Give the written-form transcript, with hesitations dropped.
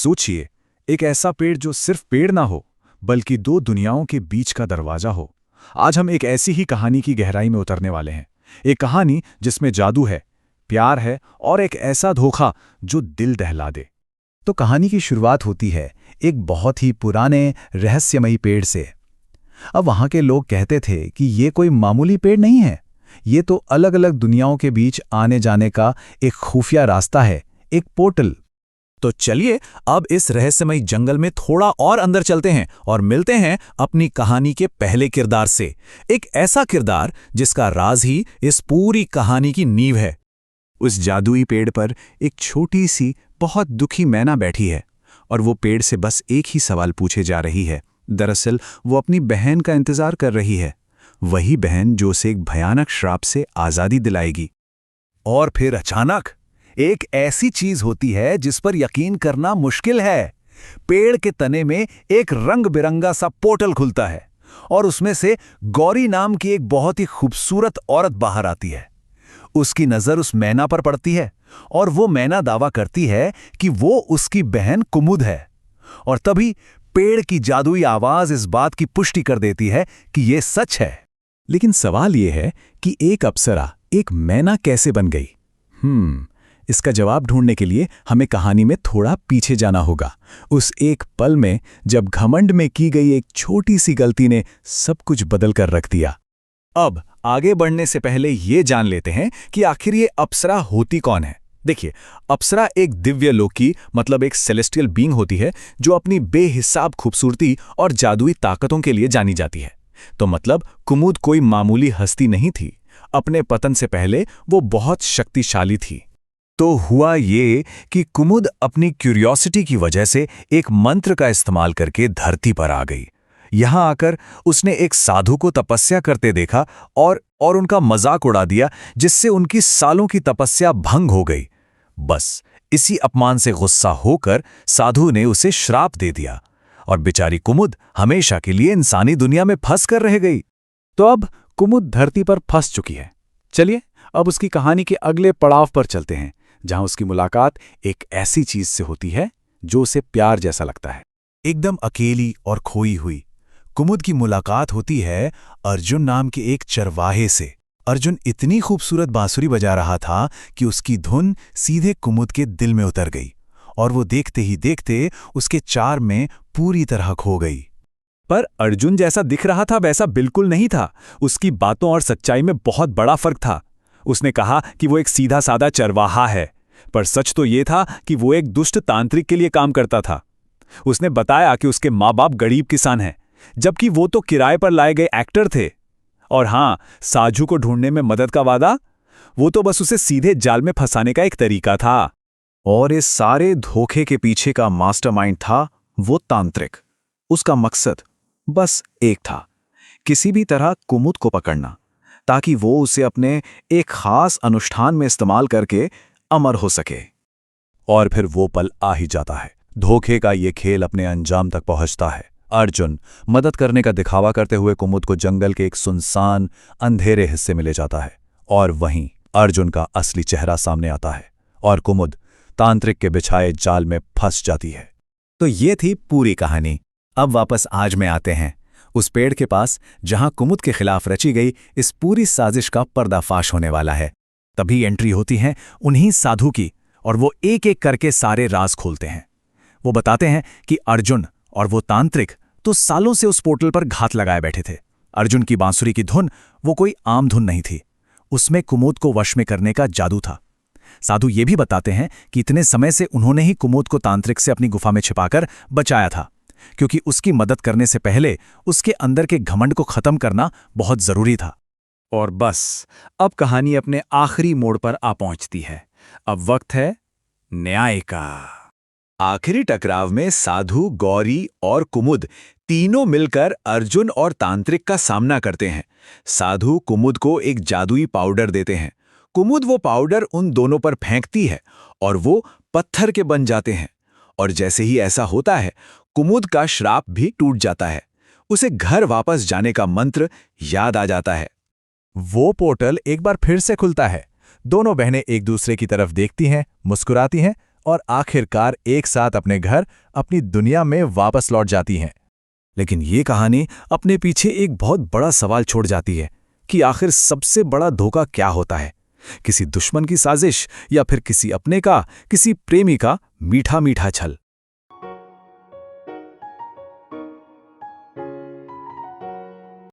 सोचिए, एक ऐसा पेड़ जो सिर्फ पेड़ ना हो, बल्कि दो दुनियाओं के बीच का दरवाजा हो। आज हम एक ऐसी ही कहानी की गहराई में उतरने वाले हैं। एक कहानी जिसमें जादू है, प्यार है और एक ऐसा धोखा जो दिल दहला दे। तो कहानी की शुरुआत होती है एक बहुत ही पुराने रहस्यमयी पेड़ से। अब वहां के लोग कहते थे कि ये कोई मामूली पेड़ नहीं है, ये तो अलग अलग दुनियाओं के बीच आने जाने का एक खुफिया रास्ता है, एक पोर्टल। तो चलिए अब इस रहस्यमयी जंगल में थोड़ा और अंदर चलते हैं और मिलते हैं अपनी कहानी के पहले किरदार से। एक ऐसा किरदार जिसका राज ही इस पूरी कहानी की नींव है। उस जादुई पेड़ पर एक छोटी सी बहुत दुखी मैना बैठी है और वो पेड़ से बस एक ही सवाल पूछे जा रही है। दरअसल वो अपनी बहन का इंतजार कर रही है, वही बहन जो उसे एक भयानक श्राप से आज़ादी दिलाएगी। और फिर अचानक एक ऐसी चीज होती है जिस पर यकीन करना मुश्किल है। पेड़ के तने में एक रंग बिरंगा सा पोर्टल खुलता है और उसमें से गौरी नाम की एक बहुत ही खूबसूरत औरत बाहर आती है। उसकी नजर उस मैना पर पड़ती है और वो मैना दावा करती है कि वो उसकी बहन कुमुद है। और तभी पेड़ की जादुई आवाज इस बात की पुष्टि कर देती है कि ये सच है। लेकिन सवाल ये है कि एक अप्सरा एक मैना कैसे बन गई? इसका जवाब ढूंढने के लिए हमें कहानी में थोड़ा पीछे जाना होगा, उस एक पल में जब घमंड में की गई एक छोटी सी गलती ने सब कुछ बदल कर रख दिया। अब आगे बढ़ने से पहले ये जान लेते हैं कि आखिर ये अप्सरा होती कौन है। देखिए, अप्सरा एक दिव्य लोकी मतलब एक सेलेस्टियल बीइंग होती है जो अपनी बेहिसाब खूबसूरती और जादुई ताकतों के लिए जानी जाती है। तो मतलब कुमुद कोई मामूली हस्ती नहीं थी। अपने पतन से पहले वो बहुत शक्तिशाली थी। तो हुआ ये कि कुमुद अपनी क्यूरियोसिटी की वजह से एक मंत्र का इस्तेमाल करके धरती पर आ गई। यहां आकर उसने एक साधु को तपस्या करते देखा और उनका मजाक उड़ा दिया, जिससे उनकी सालों की तपस्या भंग हो गई। बस इसी अपमान से गुस्सा होकर साधु ने उसे श्राप दे दिया और बेचारी कुमुद हमेशा के लिए इंसानी दुनिया में फंस कर रह गई। तो अब कुमुद धरती पर फंस चुकी है। चलिए अब उसकी कहानी के अगले पड़ाव पर चलते हैं, जहां उसकी मुलाकात एक ऐसी चीज से होती है जो उसे प्यार जैसा लगता है। एकदम अकेली और खोई हुई कुमुद की मुलाकात होती है अर्जुन नाम के एक चरवाहे से। अर्जुन इतनी खूबसूरत बांसुरी बजा रहा था कि उसकी धुन सीधे कुमुद के दिल में उतर गई और वो देखते ही देखते उसके चार्म में पूरी तरह खो गई। पर अर्जुन जैसा दिख रहा था वैसा बिल्कुल नहीं था। उसकी बातों और सच्चाई में बहुत बड़ा फर्क था। उसने कहा कि वो एक सीधा साधा चरवाहा है, पर सच तो ये था कि वो एक दुष्ट तांत्रिक के लिए काम करता था। उसने बताया कि उसके माँ बाप गरीब किसान हैं, जबकि वो तो किराए पर लाए गए एक्टर थे। और हाँ, साजू को ढूंढने में मदद का वादा, वो तो बस उसे सीधे जाल में फंसाने का एक तरीका था। और इस सारे धोखे के पीछे का मास्टरमाइंड था वो तांत्रिक। उसका मकसद बस एक था, किसी भी तरह कुमुद को पकड़ना, ताकि वो उसे अपने एक खास अनुष्ठान में इस्तेमाल करके अमर हो सके। और फिर वो पल आ ही जाता है। धोखे का ये खेल अपने अंजाम तक पहुंचता है। अर्जुन मदद करने का दिखावा करते हुए कुमुद को जंगल के एक सुनसान अंधेरे हिस्से में ले जाता है और वहीं अर्जुन का असली चेहरा सामने आता है और कुमुद तांत्रिक के बिछाए जाल में फंस जाती है। तो ये थी पूरी कहानी। अब वापस आज में आते हैं, उस पेड़ के पास जहां कुमुद के खिलाफ रची गई इस पूरी साजिश का पर्दाफाश होने वाला है। तभी एंट्री होती है उन्हीं साधु की और वो एक एक करके सारे राज खोलते हैं। वो बताते हैं कि अर्जुन और वो तांत्रिक तो सालों से उस पोर्टल पर घात लगाए बैठे थे। अर्जुन की बांसुरी की धुन वो कोई आम धुन नहीं थी, उसमें कुमुद को वश में करने का जादू था। साधु ये भी बताते हैं कि इतने समय से उन्होंने ही कुमुद को तांत्रिक से अपनी गुफा में छिपाकर बचाया था, क्योंकि उसकी मदद करने से पहले उसके अंदर के घमंड को खत्म करना बहुत जरूरी था। और बस अब कहानी अपने आखिरी मोड़ पर आ पहुंचती है। अब वक्त है न्याय का। आखिरी टकराव में साधु, गौरी और कुमुद तीनों मिलकर अर्जुन और तांत्रिक का सामना करते हैं। साधु कुमुद को एक जादुई पाउडर देते हैं। कुमुद वो पाउडर उन दोनों पर फेंकती है और वो पत्थर के बन जाते हैं। और जैसे ही ऐसा होता है, कुमुद का श्राप भी टूट जाता है। उसे घर वापस जाने का मंत्र याद आ जाता है। वो पोर्टल एक बार फिर से खुलता है। दोनों बहनें एक दूसरे की तरफ देखती हैं, मुस्कुराती हैं और आखिरकार एक साथ अपने घर, अपनी दुनिया में वापस लौट जाती हैं। लेकिन ये कहानी अपने पीछे एक बहुत बड़ा सवाल छोड़ जाती है कि आखिर सबसे बड़ा धोखा क्या होता है? किसी दुश्मन की साजिश या फिर किसी अपने का, किसी प्रेमी का मीठा मीठा छल?